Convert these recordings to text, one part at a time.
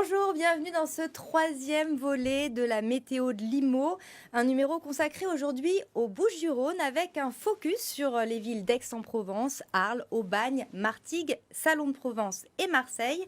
Bonjour, bienvenue dans ce troisième volet de la météo de Limo, un numéro consacré aujourd'hui aux Bouches-du-Rhône avec un focus sur les villes d'Aix-en-Provence, Arles, Aubagne, Martigues, Salon de Provence et Marseille.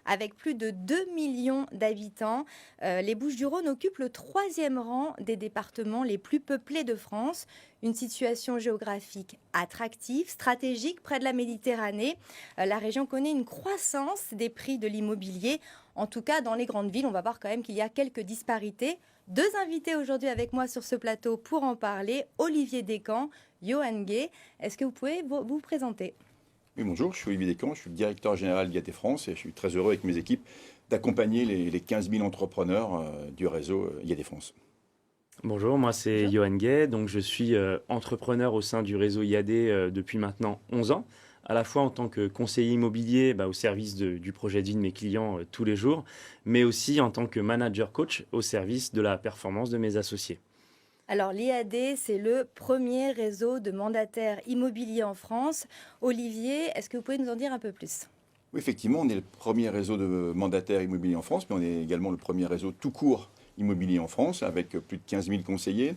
Avec plus de 2 millions d'habitants, les Bouches-du-Rhône occupent le troisième rang des départements les plus peuplés de France. Une situation géographique attractive, stratégique près de la Méditerranée. La région connaît une croissance des prix de l'immobilier. En tout cas, dans les grandes villes, on va voir quand même qu'il y a quelques disparités. Deux invités aujourd'hui avec moi sur ce plateau pour en parler. Olivier Descamps, Johan Gay. Est-ce que vous pouvez vous présenter ? Oui, bonjour, je suis Olivier Descamps, je suis le directeur général d'IAT France et je suis très heureux avec mes équipes d'accompagner les 15 000 entrepreneurs du réseau IAT France. Bonjour, moi c'est Johan Gay, donc je suis entrepreneur au sein du réseau IAD depuis maintenant 11 ans, à la fois en tant que conseiller immobilier au service du projet de vie de mes clients tous les jours, mais aussi en tant que manager coach au service de la performance de mes associés. Alors l'IAD, c'est le premier réseau de mandataires immobiliers en France. Olivier, est-ce que vous pouvez nous en dire un peu plus ? Oui, effectivement, on est le premier réseau de mandataires immobiliers en France, mais on est également le premier réseau tout court immobilier en France, avec plus de 15 000 conseillers,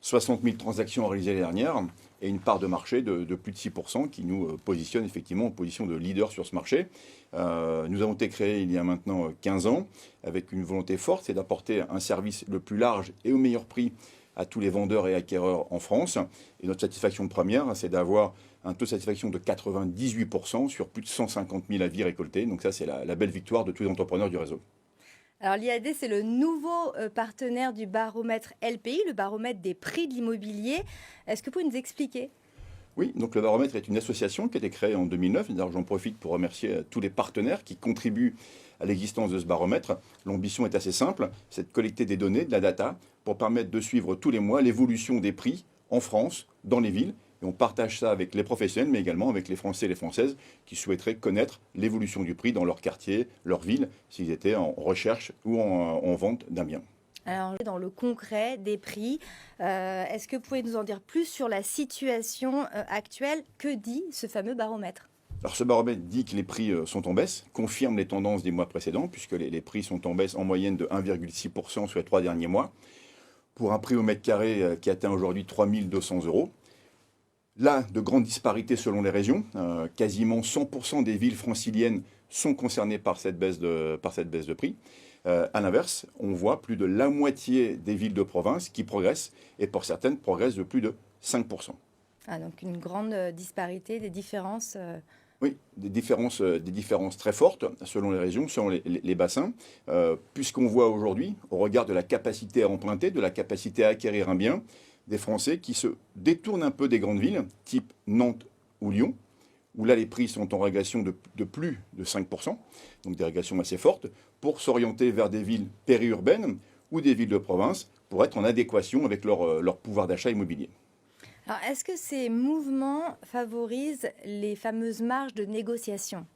60 000 transactions réalisées l'année dernière, et une part de marché de plus de 6% qui nous positionne effectivement en position de leader sur ce marché. Nous avons été créés il y a maintenant 15 ans, avec une volonté forte, c'est d'apporter un service le plus large et au meilleur prix à tous les vendeurs et acquéreurs en France. Et notre satisfaction première, c'est d'avoir un taux de satisfaction de 98% sur plus de 150 000 avis récoltés. Donc ça, c'est la belle victoire de tous les entrepreneurs du réseau. Alors l'IAD, c'est le nouveau partenaire du baromètre LPI, le baromètre des prix de l'immobilier. Est-ce que vous pouvez nous expliquer ? Oui, donc le baromètre est une association qui a été créée en 2009. D'ailleurs, j'en profite pour remercier tous les partenaires qui contribuent à l'existence de ce baromètre. L'ambition est assez simple, c'est de collecter des données, de la data, pour permettre de suivre tous les mois l'évolution des prix en France, dans les villes. Et on partage ça avec les professionnels, mais également avec les Français et les Françaises qui souhaiteraient connaître l'évolution du prix dans leur quartier, leur ville, s'ils étaient en recherche ou en vente d'un bien. Alors, dans le concret des prix, est-ce que vous pouvez nous en dire plus sur la situation actuelle ? Que dit ce fameux baromètre ? Alors ce baromètre dit que les prix sont en baisse, confirme les tendances des mois précédents, puisque les prix sont en baisse en moyenne de 1,6% sur les 3 derniers mois, pour un prix au mètre carré qui atteint aujourd'hui 3 200 €. Là, de grandes disparités selon les régions. Quasiment 100% des villes franciliennes sont concernées par cette baisse de prix. À l'inverse, on voit plus de la moitié des villes de province qui progressent, et pour certaines progressent de plus de 5%. Ah, donc une grande disparité, des différences. Oui, des différences très fortes selon les régions, selon les bassins, puisqu'on voit aujourd'hui, au regard de la capacité à emprunter, de la capacité à acquérir un bien, des Français qui se détournent un peu des grandes villes, type Nantes ou Lyon, où là les prix sont en régression de plus de 5%, donc des régressions assez fortes, pour s'orienter vers des villes périurbaines ou des villes de province, pour être en adéquation avec leur pouvoir d'achat immobilier. Alors, est-ce que ces mouvements favorisent les fameuses marges de négociation ?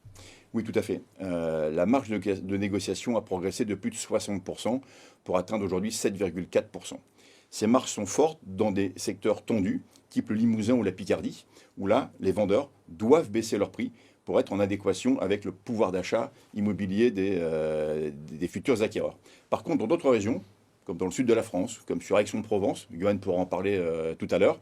Oui, tout à fait. La marge de négociation a progressé de plus de 60% pour atteindre aujourd'hui 7,4%. Ces marges sont fortes dans des secteurs tendus, type le Limousin ou la Picardie, où là, les vendeurs doivent baisser leurs prix pour être en adéquation avec le pouvoir d'achat immobilier des futurs acquéreurs. Par contre, dans d'autres régions, comme dans le sud de la France, comme sur Aix-en-Provence, Johan pourra en parler tout à l'heure,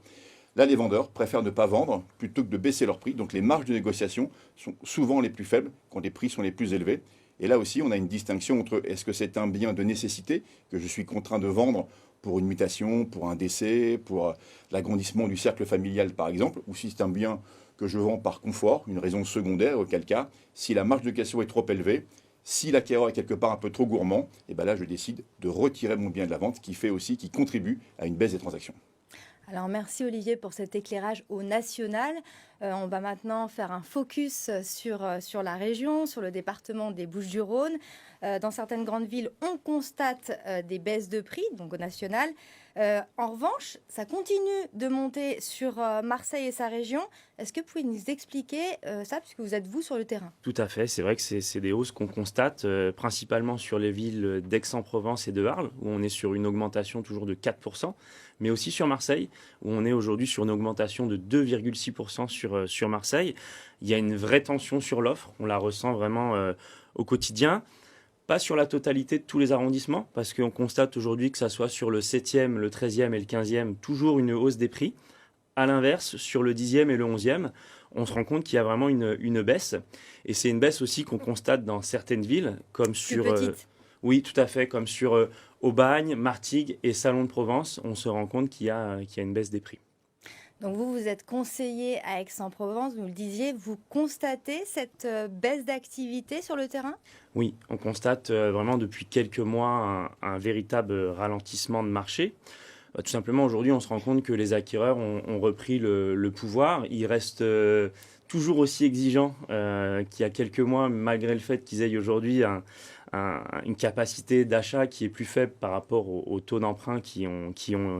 là, les vendeurs préfèrent ne pas vendre plutôt que de baisser leurs prix. Donc les marges de négociation sont souvent les plus faibles quand les prix sont les plus élevés. Et là aussi, on a une distinction entre est-ce que c'est un bien de nécessité que je suis contraint de vendre pour une mutation, pour un décès, pour l'agrandissement du cercle familial par exemple, ou si c'est un bien que je vends par confort, une raison secondaire, auquel cas, si la marge de négociation est trop élevée, si l'acquéreur est quelque part un peu trop gourmand, et bien là je décide de retirer mon bien de la vente, qui contribue à une baisse des transactions. Alors merci Olivier pour cet éclairage au national. On va maintenant faire un focus sur la région, sur le département des Bouches-du-Rhône. Dans certaines grandes villes, on constate des baisses de prix, donc au national. En revanche, ça continue de monter sur Marseille et sa région. Est-ce que vous pouvez nous expliquer ça, puisque vous êtes vous sur le terrain ? Tout à fait, c'est vrai que c'est des hausses qu'on constate principalement sur les villes d'Aix-en-Provence et de Arles, où on est sur une augmentation toujours de 4%, mais aussi sur Marseille, où on est aujourd'hui sur une augmentation de 2,6% sur Marseille. Il y a une vraie tension sur l'offre, on la ressent vraiment au quotidien. Pas sur la totalité de tous les arrondissements, parce qu'on constate aujourd'hui que ça soit sur le 7e, le 13e et le 15e, toujours une hausse des prix. À l'inverse, sur le 10e et le 11e, on se rend compte qu'il y a vraiment une baisse. Et c'est une baisse aussi qu'on constate dans certaines villes, comme sur... oui, tout à fait, comme sur Aubagne, Martigues et Salon de Provence. On se rend compte qu'il y a une baisse des prix. Donc vous êtes conseiller à Aix-en-Provence, vous le disiez, vous constatez cette baisse d'activité sur le terrain ? Oui, on constate vraiment depuis quelques mois un véritable ralentissement de marché. Tout simplement, aujourd'hui, on se rend compte que les acquéreurs ont repris le pouvoir. Ils restent toujours aussi exigeants qu'il y a quelques mois, malgré le fait qu'ils aient aujourd'hui une capacité d'achat qui est plus faible par rapport aux taux d'emprunt qui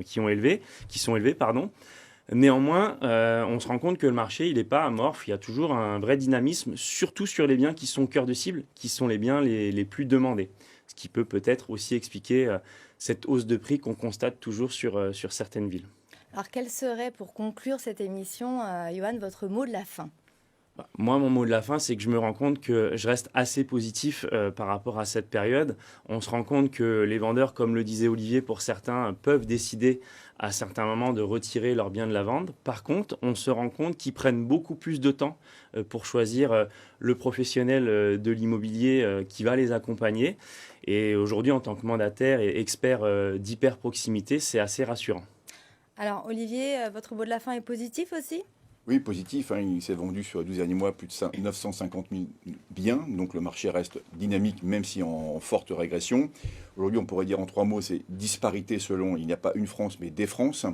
sont élevés. Néanmoins, on se rend compte que le marché, il n'est pas amorphe. Il y a toujours un vrai dynamisme, surtout sur les biens qui sont cœur de cible, qui sont les biens les plus demandés. Ce qui peut-être aussi expliquer cette hausse de prix qu'on constate toujours sur certaines villes. Alors, quel serait, pour conclure cette émission, Johan, votre mot de la fin ? Moi, mon mot de la fin, c'est que je me rends compte que je reste assez positif par rapport à cette période. On se rend compte que les vendeurs, comme le disait Olivier, pour certains, peuvent décider à certains moments de retirer leurs biens de la vente. Par contre, on se rend compte qu'ils prennent beaucoup plus de temps pour choisir le professionnel de l'immobilier qui va les accompagner. Et aujourd'hui, en tant que mandataire et expert d'hyper-proximité, c'est assez rassurant. Alors, Olivier, votre mot de la fin est positif aussi ? Oui, positif. Il s'est vendu sur les 12 derniers mois plus de 950 000 biens. Donc le marché reste dynamique, même si en forte régression. Aujourd'hui, on pourrait dire en 3 mots, c'est disparité selon, il n'y a pas une France, mais des France.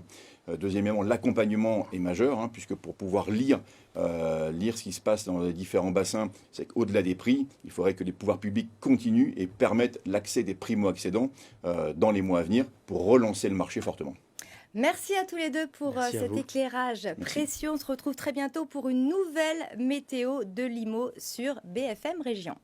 Deuxièmement, l'accompagnement est majeur, puisque pour pouvoir lire ce qui se passe dans les différents bassins, c'est qu'au-delà des prix, il faudrait que les pouvoirs publics continuent et permettent l'accès des primo-accédants dans les mois à venir pour relancer le marché fortement. Merci à tous les deux pour cet éclairage précieux. On se retrouve très bientôt pour une nouvelle météo de l'IMO sur BFM Région.